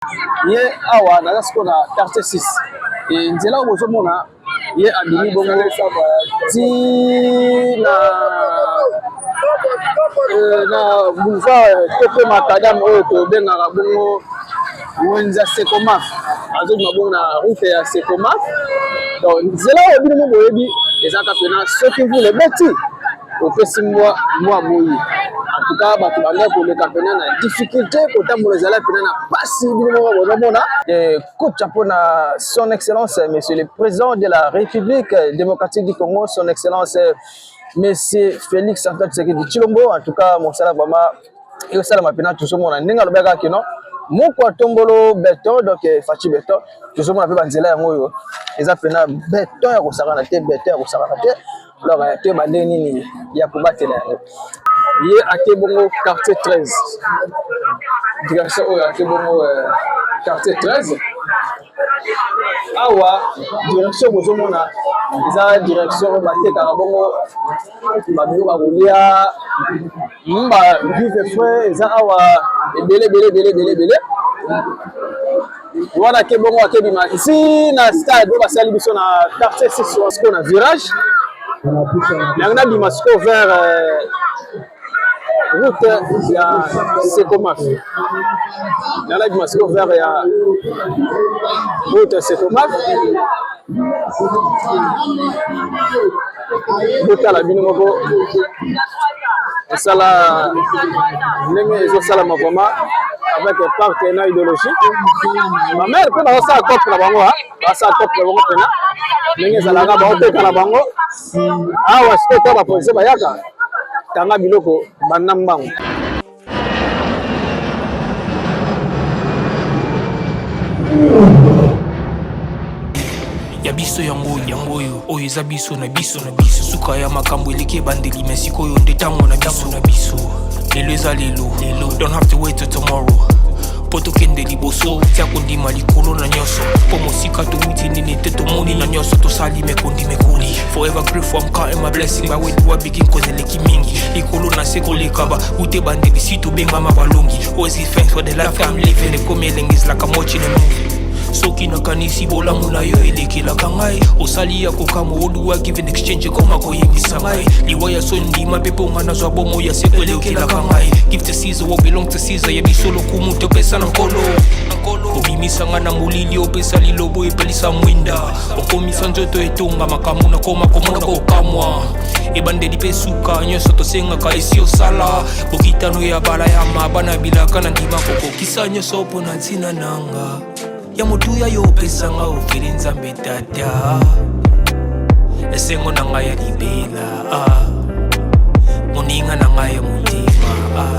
ye awa naza sikoyo na quartier 6 e nzela oyo bozomona ye abimi bongo ti na boulevard to mpe makadam oyo tobengaka bongo wenza Secomaf azobima bongo na route ya Secomaf. Donc nzela oyo bino mo boyebi ezalaka pena soki mvula ebeti opesi mwa boyi. En tout cas bato bandaki koleka pena na difficulté kotambola ezala pena na pasi bino moko bozomona. Coup de chapeau na son excellence monsieur le président de la République démocratique du Congo, son excellence monsieur Félix Antoine Tshisekedi Tshilombo. En tout cas mosala vraiment eosalama pena tozomona ndenge alobaka kino moko atombolo béton, donc fachi béton tozomona mpe banzela yango oyo eza pena béton ya kosakana te, béton ya kosakana te. Alors te bande nini ya kobatela yango ye ake bongo quartier 13 direction oyo ake bongo quartier 13 awa direction bozomona eza direction batekaka bongo babiloko ya kolia mba vive frais eza awa ebele wana ke bongo akebima ici na stade oyo basali biso na quartier 6 siko na virage yango nabima siko vers route ya Secomaf yango nabima siko vers ya route ya Secomaf botala bino moko esala ndenge ezosalama vraiment avec partenaire idéologique. Ma mère peut avoir ça à top na bango ha, ça à top na bango pena. Ndenge ezalaka ba oteka na bango. Awa siko to ba police bayaka. Tanga biloko banambango. Ya biso yango oyo eza biso na biso suka ya makambo eleke bandeli mais koyo nde tango na biso lelo eza lelo don't have to wait till tomorrow poto kende liboso tia kondima likolo na nyonso po mosika towuti nini te tomoni na nyonso tosali mekondi mekoli forever grateful I'm counting my blessing by way do I begin cause eleki mingi likolo na se kolekaba ute bandeli si tobengama balongi always give thanks for the life I'm living ekomi elenge is like I'm watching a movie soki nakanisi bolamu na yo elekelaka ngai osali ya kokama oluwa give an exchange koma koyebisa ngai liwa ya so ndima mpe mpo nga nazwa bomo ya seko elekelaka ngai give to Caesar what belong to Caesar yebi lokumu topesa na nkolo obimisa nga na molili opesa lilobo epelisa mwinda okomisa nzoto etonga makambo nakoma komona kokamwa ebandeli mpe suka nyonso tosengaka esi osala bokitano ya bala ya mabana bilaka na ndima kokokisa nyonso mpo na ntina nanga ya motuya yo pesanga ofeli nzambe tata esengo na ngai ya libela moninga na ngai ya motima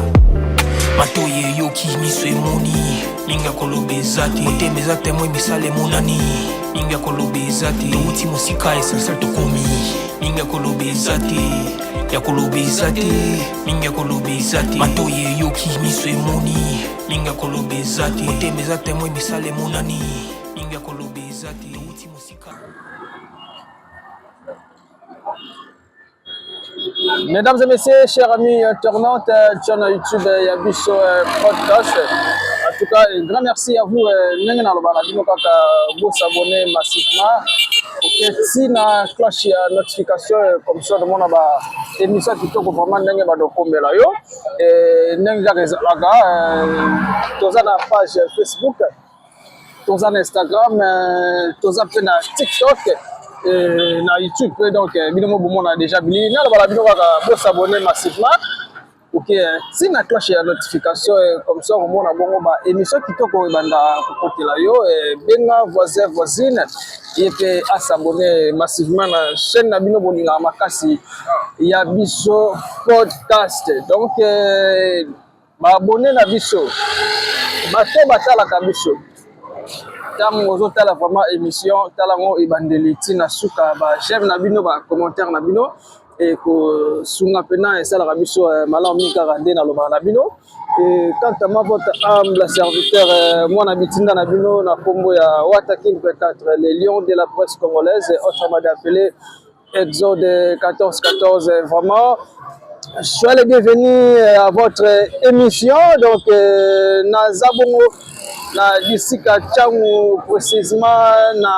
matoye yoki miso emoni minga koloba eza te motema eza temo emisala emonani minga koloba eza te touti mosika esalsal tokomi minga koloba eza te ya koloba eza te minga koloba eza te matoye yoki miso emoni minga koloba eza te motema eza temo emisala emonani minga koloba eza te touti mosika. Mesdames et messieurs, chers amis internautes, sur YouTube, Yabiso Podcast. En tout cas, un grand merci à vous. Vous s'abonnez massivement. Ok, si na cloche ya notification comme ça, de mon émission qui tourne vraiment n'engue pas de combien là yo. N'engue jamais là toza na page Facebook, toza na Instagram, toza pe na TikTok. Na YouTube donc binomo bomo na déjà bili na bala bino ka s'abonner massivement. OK, si na cloche ya notification comme ça au monde bongo ba émission kitoko banda kokotela yo benga voisin voisine et puis à s'abonner massivement na chaîne na bino bolinga makasi ya biso podcast. Donc ba abonner na biso bato batala ka biso tamu ozotala vraiment émission talango ebandeli tina suka ba j'aime na bino ba commentaire na bino et ko sunga pena esala biso malamu mikaka nde na loba na bino et quant à moi votre humble serviteur moi na bitinda na bino na kombo ya Watakin P4 les lions de la presse congolaise autrement appelé Exode 14 vraiment Soyez les bienvenus à votre émission. Donc, Nazabongo, d'ici Kachangu, précisément, na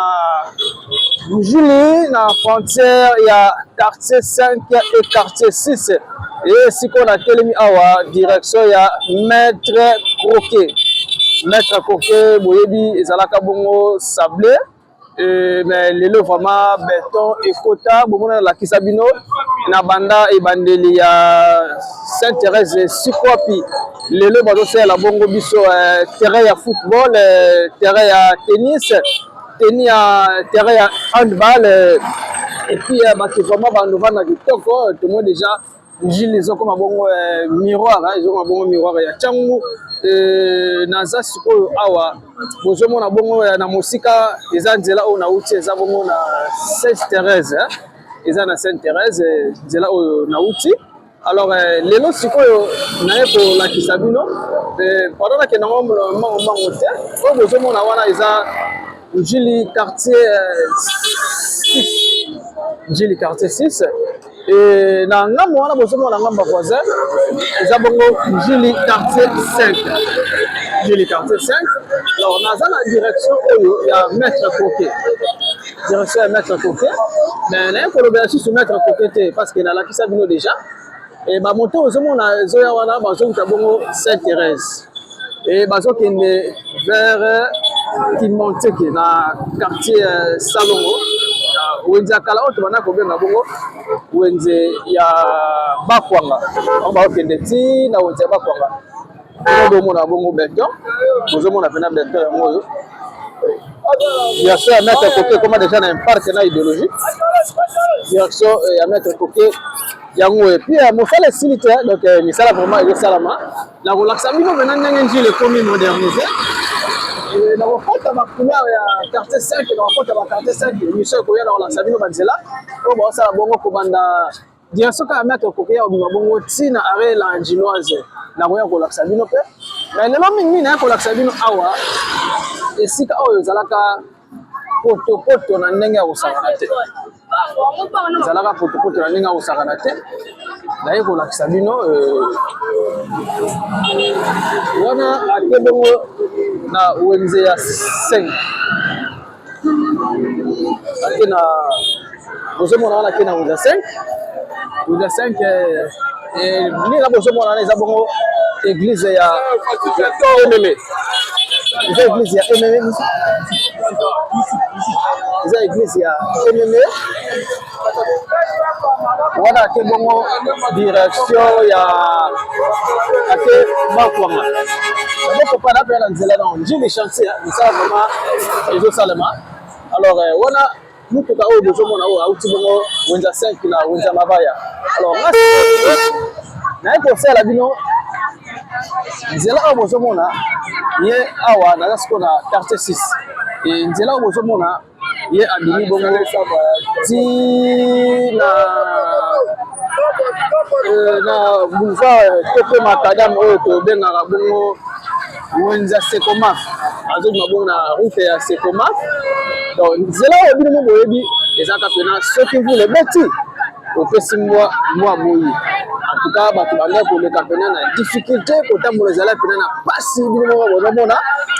Julie, na frontière, il y a quartier 5 et quartier 6. Et si on a télé awa direction, il y a Maître Croquet. Maître Croquet, Boyebi, Ezalaka Bongo, Sablé. Mais le lot vraiment béton et quota bomona la kisabino na banda e bandeli ya Sainte-Thérèse Sikwapi le lot bazo c'est la bongo biso terrain ya football terrain ya tennis terrain ya handball et puis bah vraiment bando vana kitoko tout le monde déjà ils ont comme bongo miroir ils ont un bon miroir ya changu naza sikoyo awa bozomona bongo na musika eza nzela oyo nauti eza bongo na Sainte-Thérèse eza na Sainte-Thérèse nzela oyo nauti alors lelo sikoyo naye kolakisa bino pendant que nango mango te oyo bozomona wana eza Njili quartier 6 Njili quartier 6 et na ngambo wana bozomona ngamba voisin eza bongo Njili quartier 5 Njili quartier 5 alors naza na direction oyo ya Maître Croquet direction ya Maître Croquet mais naye kolobela susu Maître Croquet te parce que nalakisa bino déjà et bamoto ozomona ezoya wana bazokita bongo Sainte-Thérèse et bazokende vers Timonteke na quartier Salongo wenze kala oto bana kobenga bongo wenze ya Bakwanga on ba okende ti na wenze ya Bakwanga on bomona bongo beton bozomona pena beton moyo direction ya Maître Croquet comme déjà na un parc na idéologie direction ya Maître Croquet yango et puis mosala silite donc misala vraiment ego salama la relaxa bino maintenant ndenge njile komi modernisé na kokota bakuna ya quartier 5 na kokota ba quartier 5 mission ko ya na relaxa bino banzela o ba sala bongo ko banda direction ka Maître Croquet ya obima bongo tina are la anginoise na ko ya ko relaxa bino pe mais lelo mingi na ko relaxa bino awa esika oyo zalaka poto na ndenge ya kosakana te zalaka poto na ndenge ya kosakana te naye kolakisa bino wana ake bongo na wenze ya 5 ake na bozomona wana ake na wenze ya 5 ndenge bozomona wana eza bongo église ya Ememe eza église ya Ememe eza église ya Ememe wana ake bongo direction ya ake Bakwanga boko pa na pe na nzela na njili chantier misala vraiment ezosalema alors wana mutuka oyo bozomona oyo auti bongo wenza 5 na wenza mabaya alors naye kosala bino nzela oyo bozomona ye awa naza siko na quartier 6 et nzela oyo bozomona ye abimi bongo ti na boulevard tope makadam oyo tobengaka bongo wenza Sekomaf azobima bongo na route ya Sekomaf donc nzela oyo bino boyebi ezaka pena soki vule beti opesi mwa boyi en tout cas bato banda koleka pena na difficulté kotambola ezala pena na pasi bino moko bozomona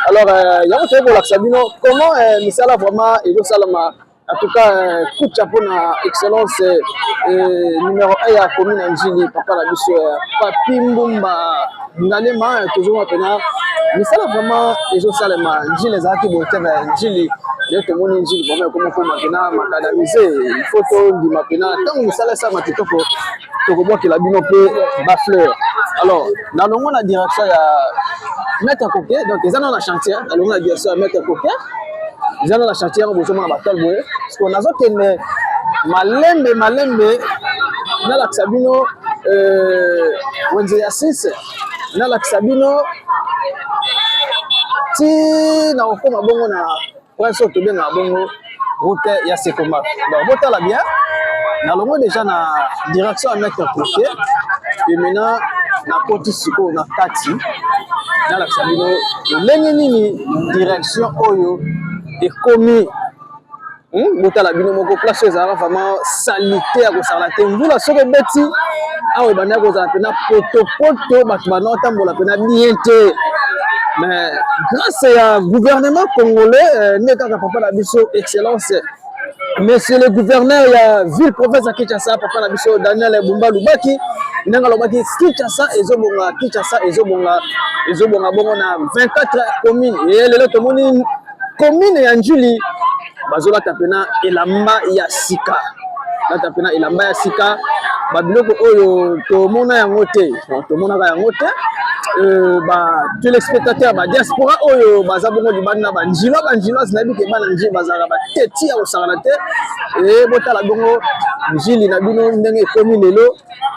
alors yango toyei kolakisa bino comment misala vraiment ezosalama en tout cas coup de chapeau na excellence numéro 1 ya commune ya Njili papa na biso Papi Mbumba Ngalema tozomona pena misala vraiment ezosalema Njili ezalaki bote na Njili yo tomoni Njili vraiment ekoma pena makadamize il faut tondima pena ntango misala esama kitoko tokobwakela bino mpe bafleur alors nalongo na direction ya Maître Croquet donc eza na chantier nalongo na direction ya Maître Croquet eza na chantier yango bozomona batal boye parce que nazokende malembe nalakisa bino wenze ya 6 nalakisa bino ti na kokoma bongo na prince oyo tobengaka bongo route ya Sekomaf donc botala bien nalongo déjà na direction ya Maître Croquet et maintenant na koti sikoyo na kati nalakisa bino ndenge nini direction oyo ekomi botala bino moko place ezalaka vraiment salité ya kosala te mvula soki ebeti awa ebanda kozala pena potopoto bato banaotambola pena bien te mais grâce ya gouvernement congolais ne kaka papa na biso excellence monsieur le gouverneur ya ville province ya Kinshasa papa na biso Daniel Bumba Lubaki ndenge alobaki Kinshasa ezobonga bongo na 24 communes et lelo tomoni commune ya Njuli bazolata pena elamba ya sika lata pena elamba ya sika babiloko oyo tomona yango te tomonaka yango te ba téléspectateurs ba diaspora oyo baza bongo libanda na banjilo zinabi ke bana njili bazaka ba teti ya kosakana te e botala bongo njili na bino ndenge ekomi lelo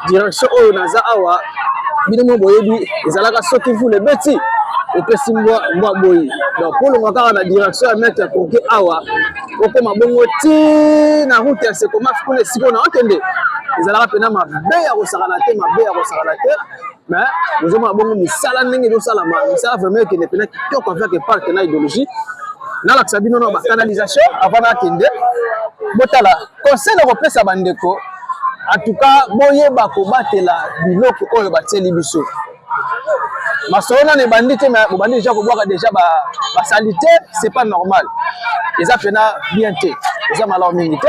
direction oyo naza awa bino mo boyebi ezalaka soki vous le beti opesi mbwa boyi donc pour le moment na direction ya maître koke awa okoma bongo ti na route ya sekoma kuna siko na okende ezalaka pena mabe ya kosakana te mais nous avons bon misala ndenge ezosalama misala vraiment ekende pena kitoko avec parc na idéologie nalakisa bino na bacanalisation avant nakende botala conseil na kopesa bandeko en tout cas boyeba kobatela biloko oyo batieli biso masolo nano ebandi te mais bobandi déjà kobwaka déjà basalite c'est pas normal eza pena bien te eza malamu mingi te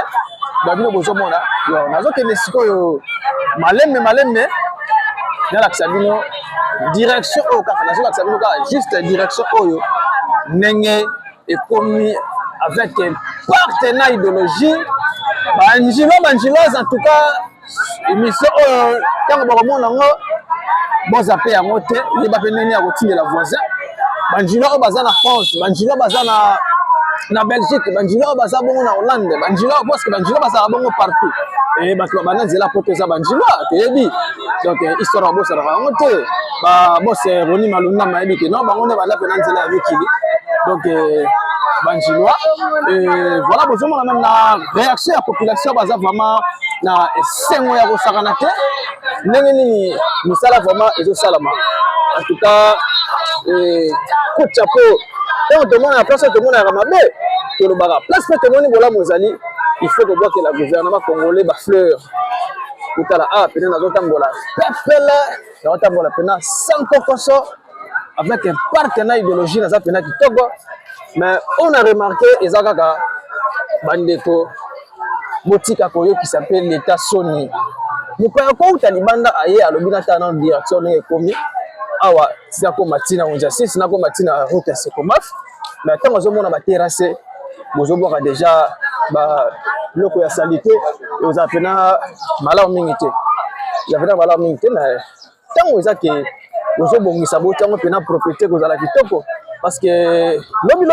babino bozomona yo nazokende sikoyo malembe nalakisa bino direction oyo kaka nazolakisa bino kaka juste direction oyo ndenge ekomi avec partenaire idéologie banjilos en tout cas émission oyo ntango bakomona yango boza pe yango te yeba mpe ndenge ya kotindela voisin banjilo oyo baza na France banjilo baza na Belgique banjilo oyo baza bongo na Hollande banjilo parce que banjilo bazala bongo partout et bato bana nzela poto eza banjilo toyebi donc histoire babosanaka yango te babose Roni Malunda mayebi ke non bango nde banda mpe na nzela ya mikili donc banjilwa voilà bozomona même na réaction ya population baza vraiment na esengo ya kosakana te ndenge nini misala vraiment ezosalama en tout cas coup de chapeau ntango tomona na place tomonaka mabe tolobaka place mpe tomoni bolamu ezali il faut kobwakela gouvernement congolais bafleur kotala awa pene nazotambola pepele nazotambola pena sans kokoso avec un partenaire idéologie naza pena kitoko mais on a remarqué eza kaka bandeko botika koyokisa mpe l'état soni mopaya kouta libanda aye alobi nata na direction ndenge ekomi awa tina koma ntina onja 6 nakoma ntina route ya sekomaf mais ntango azomona baterase bozobwaka déjà biloko ya salite eza pena malamu mingi te mais ntango eza ke ozobongisa botango pena propriété kozala kitoko parce que lobi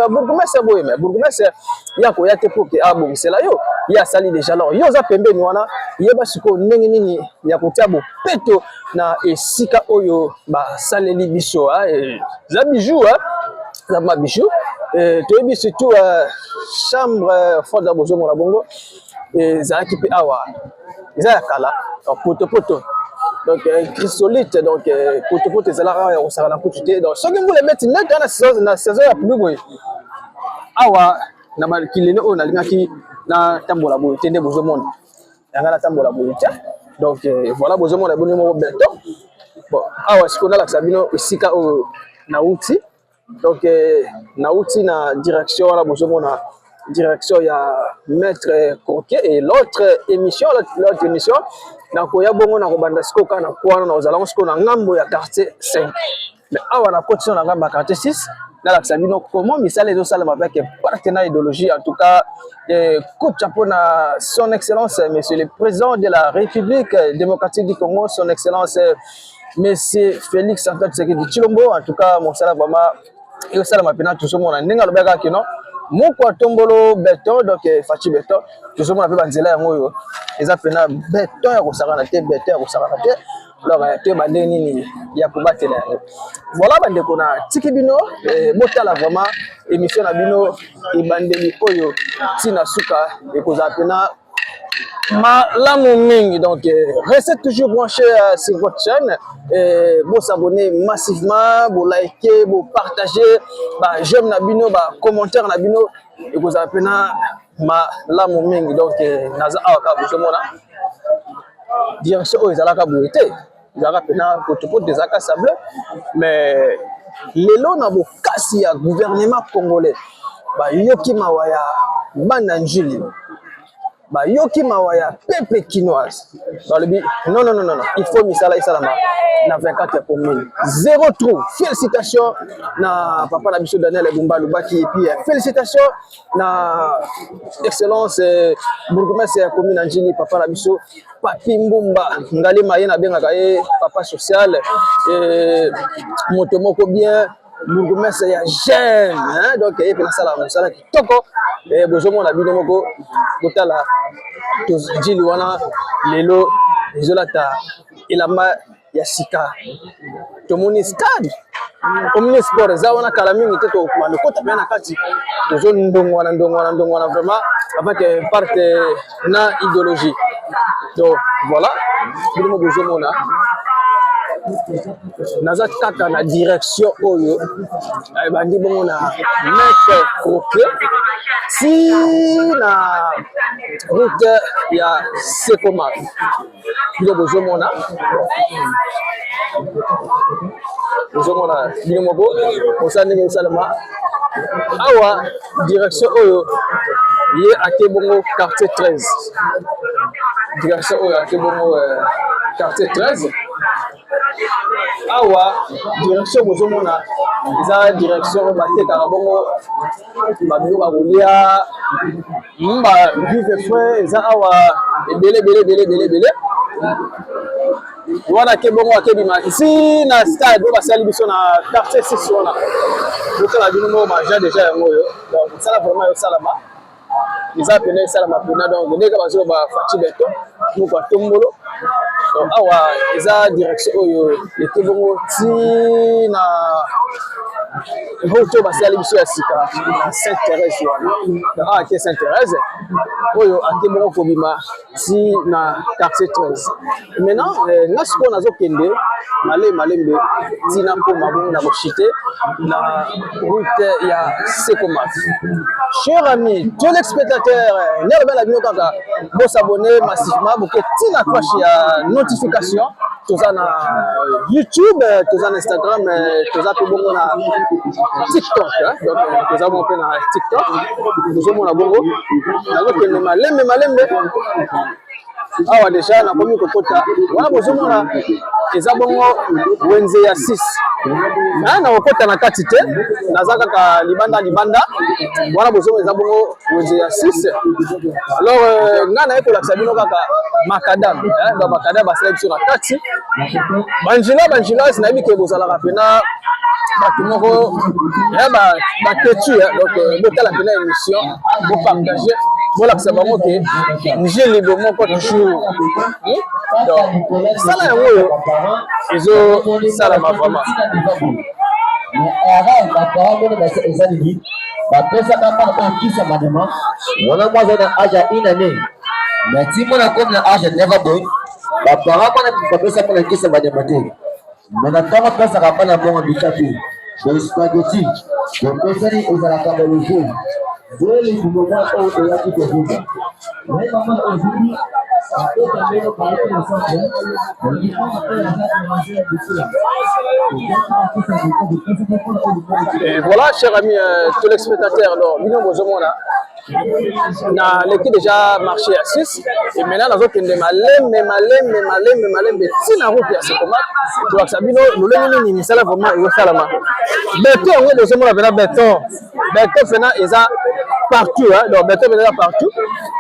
bourgmestre boye mais bourgmestre ya koya te po ke abongisela yo ye asali déjà alors yo oza pembeni wana yeba sikoyo ndenge nini ya kotia bopeto na esika oyo basaleli biso eza bijou eza ma bijou toyebi surtout chambre forte ya bozomona bongo ezalaki mpe awa eza ya kala potopoto donc chrysolite donc potopoto ezalaka ya kosaka na kutu te donc soki mvula ebeti neti na saison ya pluie boye awa na bakilene oyo nalingaki natambola boye te nde bozomona yanga natambola boye te donc voilà bozomona eboni moko beton bon awa sikoyo nalakisa bino esika oyo nauti donc nauti na direction wana bozomona direction ya maître Coquet et l'autre émission na koya bongo na kobanda siko kana kwana na ozala siko na ngambo ya quartier 5 mais awa na continuer na ngambo ya quartier 6 na la sabino comment misala ezo sala avec partenaire idéologie en tout cas coup de chapeau na son excellence monsieur le président de la République démocratique du Congo son excellence monsieur Félix Antoine Tshisekedi Tshilombo en tout cas mon sala vraiment ezo sala mapena tout ce monde ndinga lobeka kino moko tombolo beton donc fachi beton tout ce monde pe banzela yango yo eza pena beton ya kosakana te alors te bande nini ya kobatela yango voilà bande kona tiki bino botala vraiment émission na bino ebandeli oyo tina suka ekozala pena Malamu mingi, donc restez toujours branchés sur votre chaîne et vous s'abonner massivement, vous liker, vous partager, j'aime na bino, commentaire na bino et vous appelez malamu mingi, donc naza awaka bujomona direction aux alaka bouete zaka pena kotopo des aka sable mais lelo na bokasi ya gouvernement congolais yoki mawaya bana njili yoki mawaya peuple kinoise dans le but non il faut misala isalama na 24 pour 1000 zéro trou. Félicitations na papa na biso Daniel Ebumba Lubaki et puis félicitations na excellence bourgmestre ya commune Njili papa na biso Papi Mbumba ngali maye na bengaka ye papa social et moto moko bien bourgmestre ya jeune hein donc et puis na sala musala kitoko et bozomo na bino moko botala to Njili wana lelo ezolata ilama ya sika tomoni stade omni sport za wana kala mingi te to kumana kota bena kati tozo ndongwana vraiment avec parte na idéologie donc voilà bino bozomona naza kaka na direction oyo bandi bongo na maître croquet si na route ya Sekoma bino bozomona bino moko osandenge salama awa direction oyo ye ake bongo quartier 13 direction oyo ake bongo quartier 13 awa direction bozomona eza direction batekaka bongo babilo bakolia vive frais eza awa ebele wana ke bongo akebima ici na stade oyo basali biso na quartier 6 wana botala bino mo maja déjà yango oyo donc osala vraiment yosalama eza pene esalama pena donc ndenge bazolo bafati beto moko atombolo donc awa eza direction oyo ete bongo ti na route basali biso ya sika na Sainte-Thérèse wana awa ake Sainte-Thérèse oyo ake bongo kobima ti na quartier 13 maintenant nga sikoyo nazokende malembe tina mpoma bongo na kochite na route ya Sekoma. Chers amis, tous les spectateurs, n'oubliez pas de vous abonner massivement pour que tina cloche ya notification tous na YouTube, tous na Instagram, tous na bongo na TikTok, donc tous avons fait na TikTok, nous avons na bongo, nazokende malembe awa déjà na komi kokota wana bozomona eza bongo wenze ya 6 na kokota na kati te naza kaka libanda wana bozomona eza bongo wenze ya 6 alors nga na ekolakisa bino kaka makadam donc makadam basala biso na kati banjila sinayebi ke bozalaka pena bato moko batetu donc botala pena émission bopartage bolakisa bango ke Njili moko toujours donc sala yango oyo ezosalama vraiment bapesaka mpona koyokisa madema wana mwa aza na age ya une année mais ti mwana komi na age ya 9 boy bapara mpona bapesa mpona kisa madema te mais na ntango apesaka mpona bongo bika te bospageti bopesani ezalaka baloge Ele do momento ou eu aqui que ajuda. Vai mamãe hoje eu também não parei de pensar né. Porque como eu já fazer Et voilà, chers amis téléspectateurs, alors, nous na l'équipe déjà marché à 6 et maintenant nous avons malem si na route ya Sekoma tu vois sabino lolenge ni misala vraiment et salama béton on est dans le béton fena eza partout hein donc béton est partout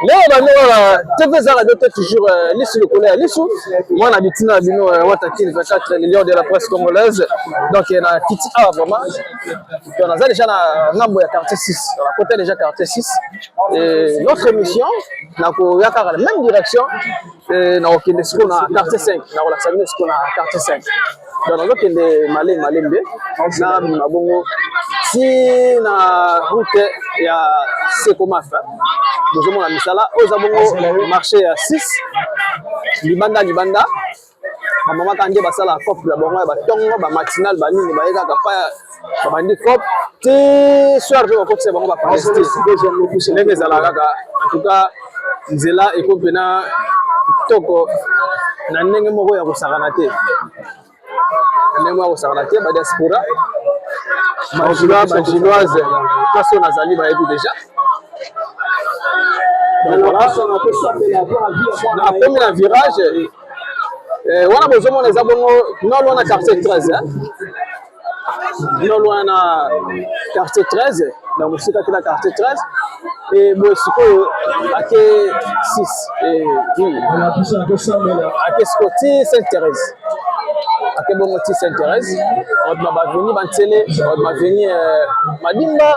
là on va TV za radio toujours l'isu le colère l'isu moi on habite na bino watakini 24 millions de la presse congolaise donc il y a kiti a vraiment on a déjà na ngambo ya quartier 6 on a côté déjà quartier 6 et notre émission na ko yakara la même direction na okende siko na quartier 5 na ko la sabine siko na quartier 5 donc on okende malembe na mabongo si na route ya Sekoma bozomona misala oyo eza bongo marché ya 6 libanda bamama kandi basala couple ya bango ya batongo bamatinal banini baye kaka pa babandi couple te soir mpe bakotisa bango bapalestine ndenge ezalaka kaka en tout cas nzela eko mpena kitoko na ndenge moko ya kosakana te badiaspora baginoise place oyo nazali bayebi déjà nakomi na virage wana bozomona eza bongo non loin na quartier 13 non loin na quartier 13 na mosika te na quartier 13 et boye sikoyo ake 6 ake siko ti Sainte-Thérèse ake bongo ti Sainte-Thérèse odima baveni bantele odima veni madimba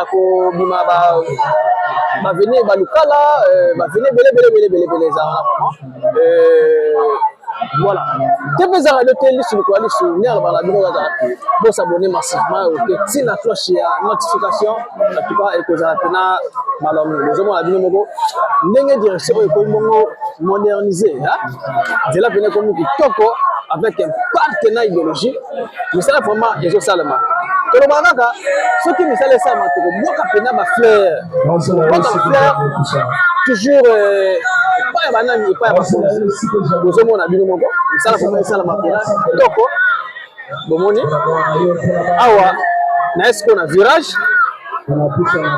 akobima baveni balukala baveni belebele eza wana vraiment voilà te mpe ezaka do te lisu likoya lisu nere bana bino kaka bosabone massivement oke ntina cloche ya notification en tout cas ekozala mpena malamu bozomona bino moko ndenge direction oyo ekomi bongo modernisé nzela mpena ekomi kitoko avec un partenaire idéologique misala vraiment ezosalema tolobaka kaka soki misala esalema tokobwaka mpena bafleur toujours epai ya banani epai ya bakonzi bozomona bino moko misala vraiment esalama mpena kitoko bomoni awa na esiko na virage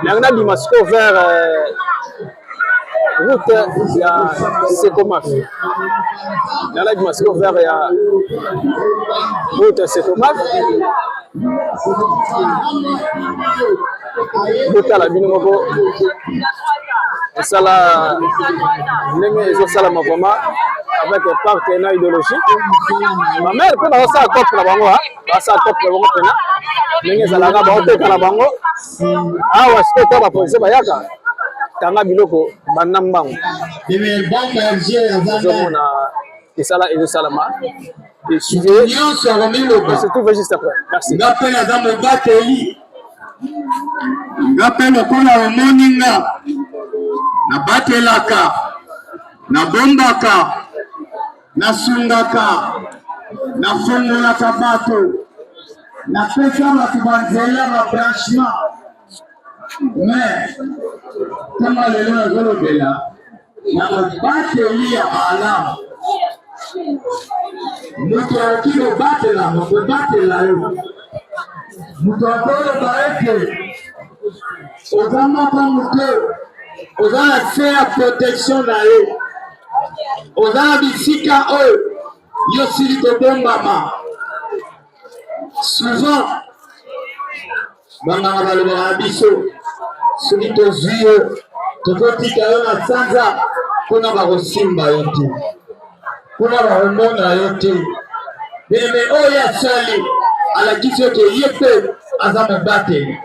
yango nabima siko vers route ya Secomaf nabima siko vers ya route ya Secomaf botala bino moko esala ndenge ezosalama vraiment avec un partenaire idéologique ma mère mpe bazosala couple na bango basala couple na bango mpena ndenge ezalaka baoteka na bango awa sikoyo to bapolisie bayaka kanga biloko banda mbango ozomona esala ezosalama suivez se trouve juste après merci ngapela za mobateli ngapela kola omoninga nabatelaka nabombaka nasungaka nafungolaka bato napesa bato banzela babranchement mais tama lelo nazolobela na mobateli ya malamu moto akoki kobatela mokobatela yo moto akoloba ete oza moko moto oza na se ya protection na ye oza na bisika oyo yo sili kobombama souvent banganga balobaka na biso soki tozwi yo tokotika yo na sanza mpona bakosimba yo te mpona bakomona yo te meme oyo asali alakisi ete ye mpe aza mobateli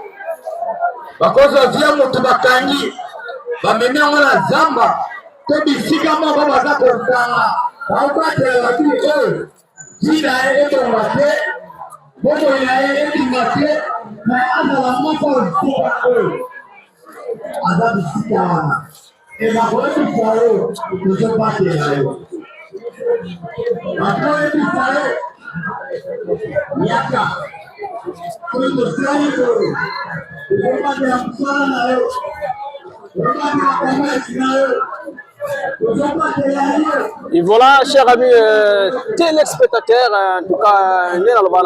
bakozozwa moto bakangi bamemi yango na zamba to bisika moko baza kosanga baobatela bakili oyo vi na ye ebonga te bomoi na ye ebinga te na azala moko osika oyo aza bisika wana ebakoyebisa yo tozobatela yo bakoyebisa yo yaka soki tosali oyo tozobatela mosala na yo tozobatela komesi na yo. Et voilà, chers amis téléspectateurs, en tout cas, nous allons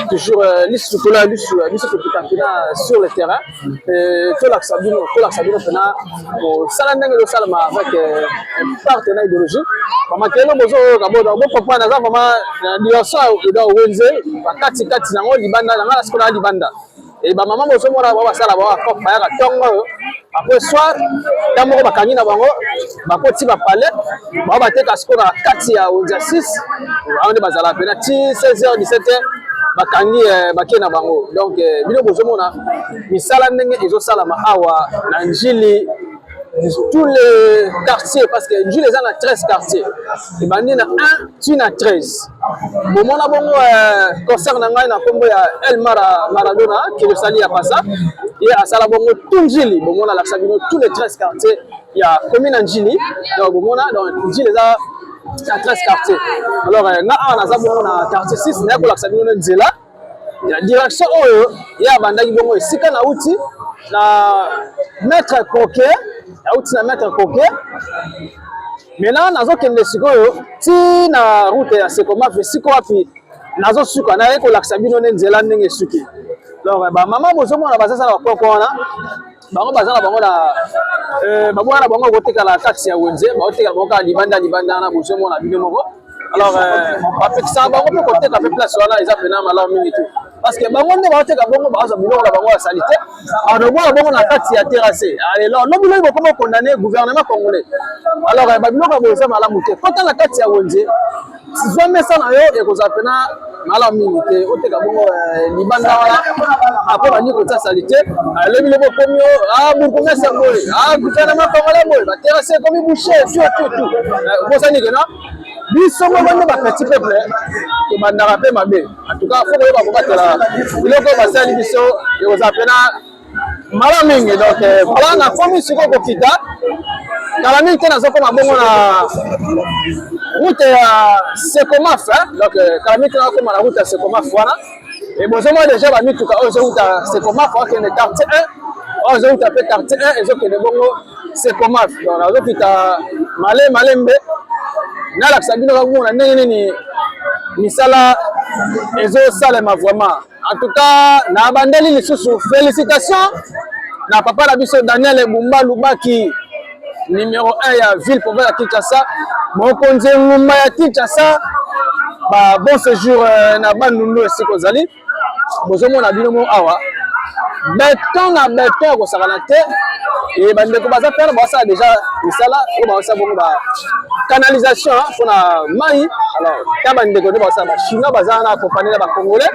toujours sur le terrain. Tout l'axabino, Salandeng et Salama avec un partenaire idéologique. Maman Kelo Bozo, papa Naza, maman Diosa, Ida Wenze, Kati Kati Nango, Libanda, Nanga, Skola Libanda. Et maman Bozo Mora, Baba Salaba, Papa Tongo. Après soir, dans mon bakangi na bango, bakoti ba palette, ba bateka skora kati ya 6, on est bazala pena 16h 17h bakangi bakena bango. Donc bino bozomona misala ndenge ezosalama awa na njili tous les quartiers parce que njili eza na 13 quartiers. Et bandi na 1 tu na 13. Bomona bongo concerne ngai na kombo ya El Maradona qui le sali ya passa. et à Salabongo Tunjili bon on a la Sabino tous les 13 quartiers il y a commune Njili donc bon on a dans Njili les 13 quartiers alors na Zabongo na quartier 6 na ko la Sabino Nzela la direction il y a bandaki bongo esika na uti na maître coquet na uti na maître coquet maintenant nazo kende sikoyo ti na route ya Sekoma vesiko wapi nazo suka na ko la Sabino Nzela ndenge suki alors ba mama bozo mona bazasa na kokoko wana bango bazana bango na babona bango koteka la taxi ya wenze baoteka bango ka libanda na bozo mona bino moko alors ba pekisa bango pe koteka pe place wana eza pena mala mingi tu parce que bango nde baoteka bango baza biloko na bango ya salite alors bango na taxi ya terrassé alors no biloko boko condamner gouvernement congolais alors ba biloko bozo mala muté kota na taxi ya wenze si jamais ça na yo ekozala pena mala mingi te oteka bongo libanda wana apo bani kota salite le biloko komio burkina sangole gouvernement congolais boy ba terrassé comme boucher tout bosani kena biso moko ba petit peuple to bandara pe mabe en tout cas faut que ba kobatela biloko basali biso ekozala pena mala mingi donc voilà na komi siko kokita kala mingi te nazokoma bongo na route ya Sekomaf donc kala mingi te nazokoma na route ya Sekomaf wana et bozomona déjà ba mituka oyo ezouta Sekomaf okende quartier 1 oyo ezouta pe quartier 1 ezokende bongo Sekomaf donc nazokita malembe nalakisa bino kakuna ndenge nini misala ezosalema vraiment en tout cas na bandeli lisusu félicitations na papa na biso Daniel Bumba Lubaki numéro 1 ya ville province ya Kinshasa mokonzi ngumba ya Kinshasa ba bon séjour na Bandundu esiko zali bozomona bino mo awa beton na beton ko sakana te et bandeko baza perdre basa déjà misala ko ba sa bongo ba canalisation pour na mai alors ta bandeko de basa ba chinois baza na accompagner ba congolais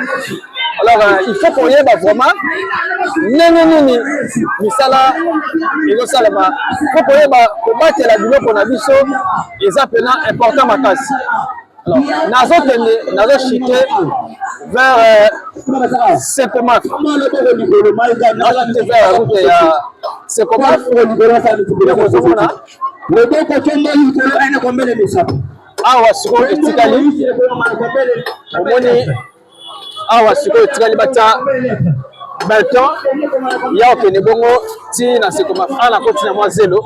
alors il faut qu'on y ait vraiment nini misala ego salama faut qu'on y ait ba ko batela biloko na biso eza pena important makasi alors nazo chiter vers Sekomaf vers la route ya Sekomaf awa siko etikali omoni awa siko etikali bata Belton ya okene bongo ti na Sekomaf ala koti na mwa zelo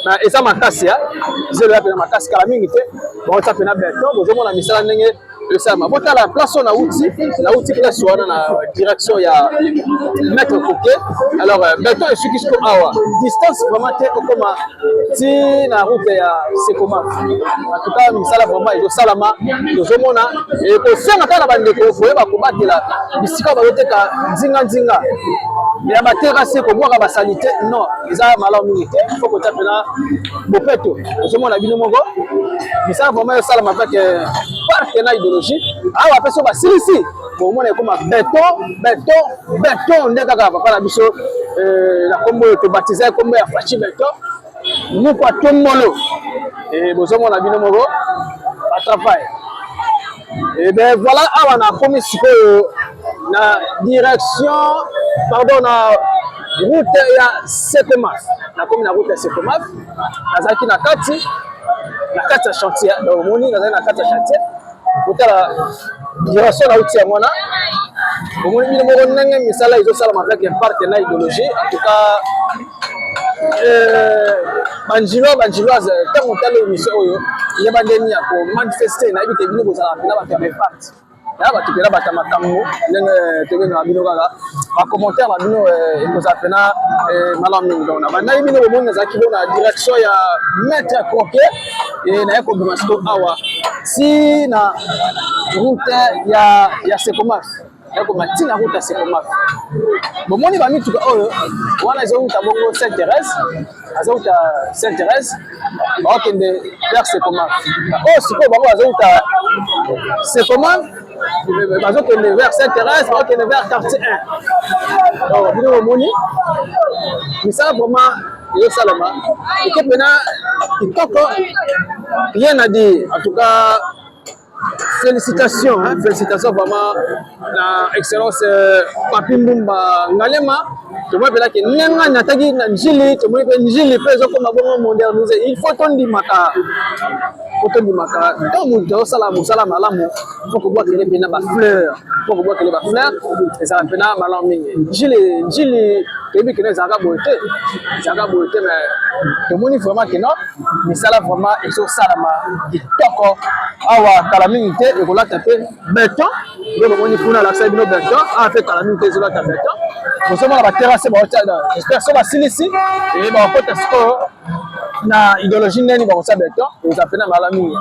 na eza makasi ya zelo ya pena makasi kala mingi te bon ta pena Belton bozomona misala ndenge esama bota la place na outi place wana na direction ya maître Coquet alors Belton esukisiko awa distance vraiment te okoma ti na route ya Sekoma en tout cas misala vraiment ezo salama tozomona e ko senga kala bandeko koyeba kobatela bisika bazoteka nzinga ya baterase ko mwaka basalite non eza malamu mingi te faut ko tapena bopeto tozomona bino moko misala vraiment ezo salama avec parc na idéologie awa peso basilisi bomona ekoma beton nde kaka papa na biso na kombo to baptiser kombo ya Fachi Beton nous quoi tout molo et bozomona bino moko à travail et ben voilà awa na komi sikoyo na direction pardon na route ya Sekomaf na komi na route ya Sekomaf nazaki na kati ya chantier donc moni nazaki na kati ya chantier kotala direction na outil ya mwana omoni bino moko ndenge misala ezosalama avec un parc na idéologie en tout cas banjiloise ntango tala émission oyo yeba ndeni ya komanifeste nayebi te bino bozala mpena bato ya reparte ya bato mpena bato ya makambo ndenge tobengaka bino kaka bacommentaire na bino ekozala mpena malamu mingi donc na bandayi bino bomoni nazalaki bo na direction ya maître Coquet naye kobima siko awa si na route ya Sekomaf yako matina route ya Sekomaf bomoni bamituka oyo wana ezouta bongo Sainte-Thérèse azouta Sainte-Thérèse baokende vers Sekomaf oyo sikoyo bango bazouta Sekomaf bazokende vers Sainte-Thérèse baokende vers quartier 1 donc bino bomoni misala vraiment ezosalama eke pena kitoko rien à dire en tout cas félicitations vraiment na excellence Papi Mbumba Ngalema to moi pela ke nenga nataki na njili to moi pe njili pe zo koma bongo moderniser il faut ton dimaka donc muto sala musala malamu faut que boire que ba fleur faut que boire que ba fleur et ça pena malamu mingi njili kebi que ça ga beauté mais to moni vraiment que non mais ça là vraiment et so salama kitoko awa kala mingi te e ko la taper béton donc moni kuna la sa bino béton a fait kala mingi te zo la taper béton on se voit la terrasse ba j'espère ça va silisi et ba ko tasko na idéologie neni ba ko sa béton et ça pena malamu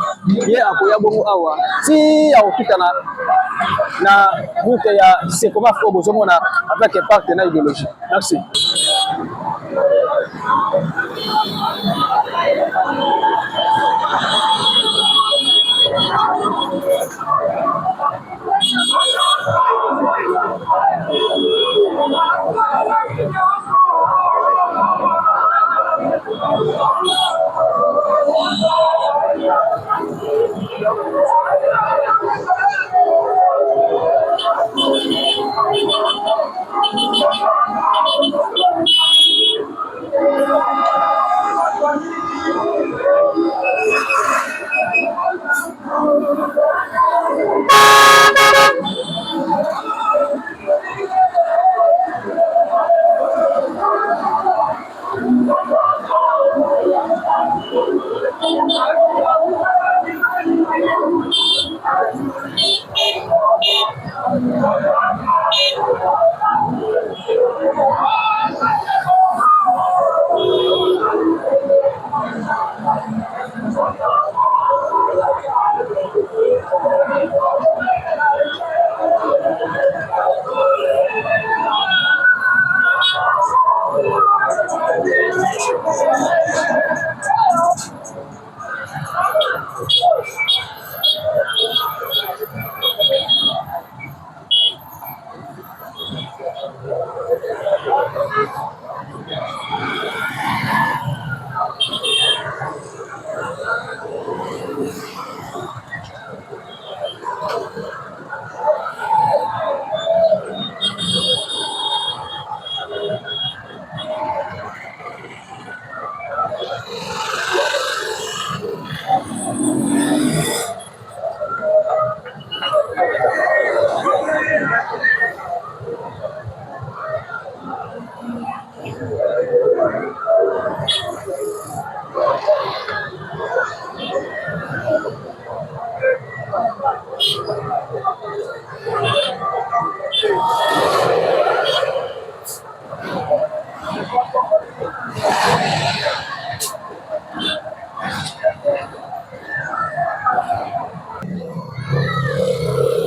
ye akoya bongo awa ti ya okutana na route ya c'est comment faut bozomona avec un partenaire idéologie. Merci.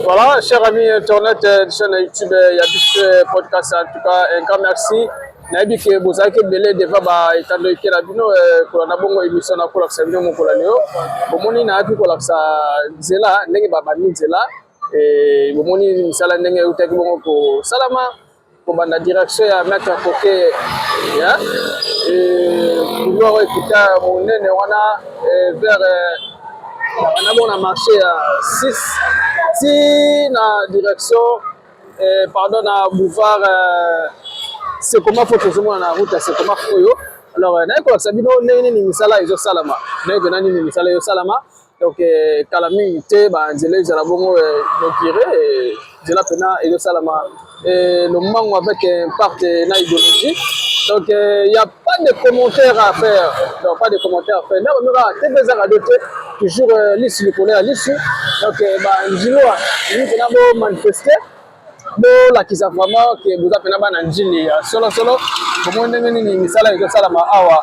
Voilà, chers amis internet de chaîne YouTube, il y a ce podcast en tout cas, un grand merci. Nabi ke bozaki belé deva ba itando ikela bino ko na bongo émission na ko la sabino mo ko la leo. Bomoni na api ko la sa zela ndenge baba ni zela et bomoni misala ndenge utaki bongo ko salama ko banda direction ya maître Koke ya et pouvoir écouter mon nene wana vers on a marché à 6 si na direction pardon na boulevard c'est comment faut que je monte la route c'est comment faut yo alors na ko sabino nene ni misala izo salama nene nani ni misala yo salama donc kalami te ba nzele za la bongo no kiré de la pena izo salama et le mango avec un partenaire idéologie. Donc il n'y a pas de commentaires à faire. Donc pas de commentaires à faire. Mais on aura des à doter toujours l'issue du collège à l'issue. Donc nous avons manifesté. Donc là qui savent vraiment que vous avez pas n'anjili solo comment nini ni misala iko salama awa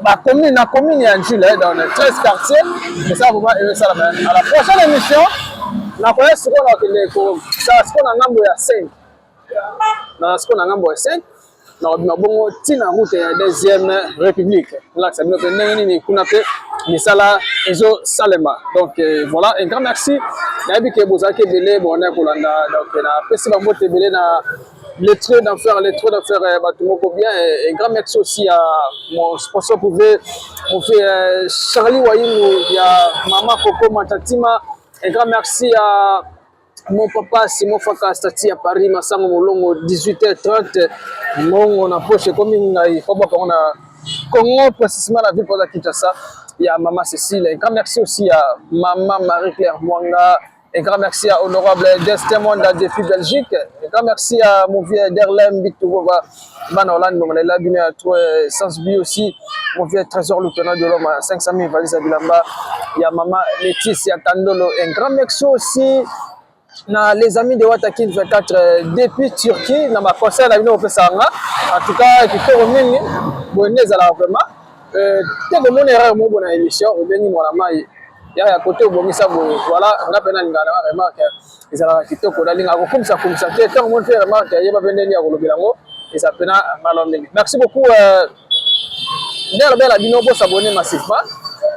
na commune ya Njili dans les 13 quartiers. Mais ça vraiment iko salama. À la prochaine émission na kwa ce qu'on a que ça ce qu'on a ngambo ya 5 na ce qu'on a ngambo ya 5 na bongo tina route ya deuxième république là ça nous fait nini kuna pe misala ezo salema donc voilà un grand merci na bi ke bozaki belé bona kolanda donc na pesi ba mote belé na les traits d'enfer batumoko bien et un grand merci aussi à mon sponsor pour mon fait Charlie Wayimou, il y a maman Coco Matatima. Un grand merci à mon papa Simon Faka Stati à Paris Masango Molongo 18h30 mon na poche comme ngai faut pas qu'on a Congo précisément la ville pour la Kinshasa. Il y a maman Cécile, un grand merci aussi à maman Marie-Claire Mwanga, un grand merci à honorable Destin Monda Défi Belgique, un grand merci à mon vieux Derlem Bitouva Manolan, donc là bien à toi Sans Bi aussi, mon vieux trésor lieutenant de l'homme à 500 000 valises à Bilamba. Il y a maman Laetitia Tandolo, un grand merci aussi na les amis de Watakin 24 depuis Turquie, na ma conseil la vidéo Pesanga. En tout cas, qui fait remonter, bonnes à la vraiment. T'es comme mon erreur, mon bonne émission, ou bien mon amai. Il y a à côté au bon ça, voilà, on a peine à l'ingala, remarque. Ils ont quitté pour la ligne à comme ça, comme ça. Tant que mon frère remarque, il y a pas besoin de le bilango, et ça peine à malheureusement. Merci beaucoup. Belle abino pour s'abonner massivement.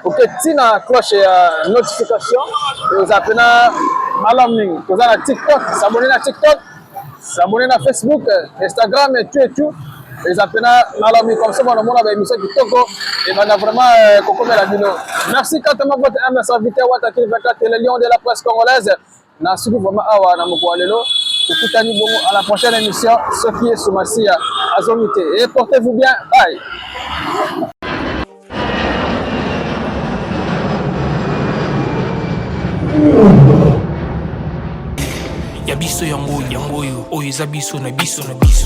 Pour que tu na cloche notification, vous appelez malheureusement. Vous avez TikTok, s'abonner à TikTok, s'abonner à Facebook, Instagram et tout. Les appels malheureusement comme ça, on a une émission qui toko et on a vraiment Coco Melabino. Merci quand même votre MS invité Watakin 24 le lion de la presse congolaise. Na suku vraiment awa na moko lelo. Tukutani bongo à la prochaine émission. Ce qui est sous Massia Azomité. Et portez-vous bien. Bye. Ya biso yango oyo eza biso na biso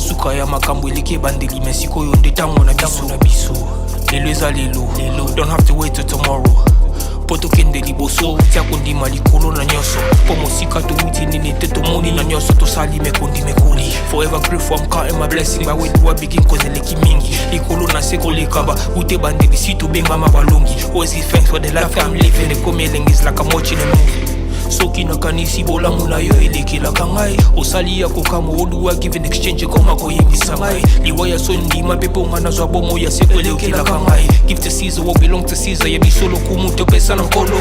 suka ya makambo eleki bandeli mesiko oyo nde tango na biso lelo eza lelo don't have to wait till tomorrow po tokende liboso tia kondima likolo na nyonso po mosika towuti nini te tomoni na nyonso tosali mekoli forever grateful I'm counting my blessing ba wetu wa begin cause eleki mingi likolo na se kolekaba ute bandeli si tobengama balongi always give thanks for the life I'm living the coming is like I'm watching a movie. Soki nakanisi bolamu na yo elekelaka ngai osali ya kokamo oluwa give in exchange koma koyebisa ngai liwa ya sondima mpe mpo nga nazwa bomo ya seko elekelaka ngai give to Caesar what belong to Caesar yebi solo kumu topesa na nkolo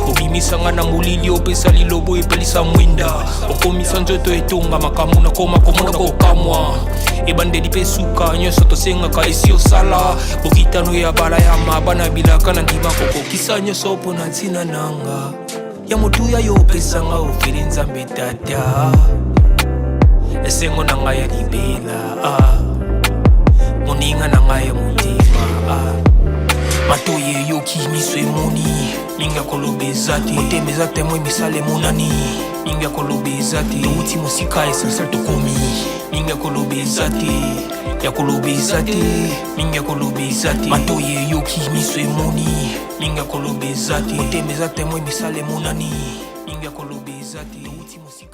obimisa nga na molili opesa lilobo epelisa mwinda okomisa nzoto etonga makamu na koma komona kokamwa ebandeli mpe suka nyonso tosengaka esi osala bokitano ya bala ya mabana bilaka na ndima kokokisa nyonso mpo na ntina nanga ya motuya yo pesanga ofeli nzambe tata esengo na ngai ya libela moninga na ngai ya motima matoye yoki miso emoni mingi akoloba eza te motema eza temo emisala emonani mingi akoloba eza te touti mosika esansale tokomi mingi akoloba eza te yakoloba eza te mingi akoloba eza te matoye yoki miso emoni mingi akoloba eza te motema eza temo emisala emonani mingi akoloba eza te touti mosika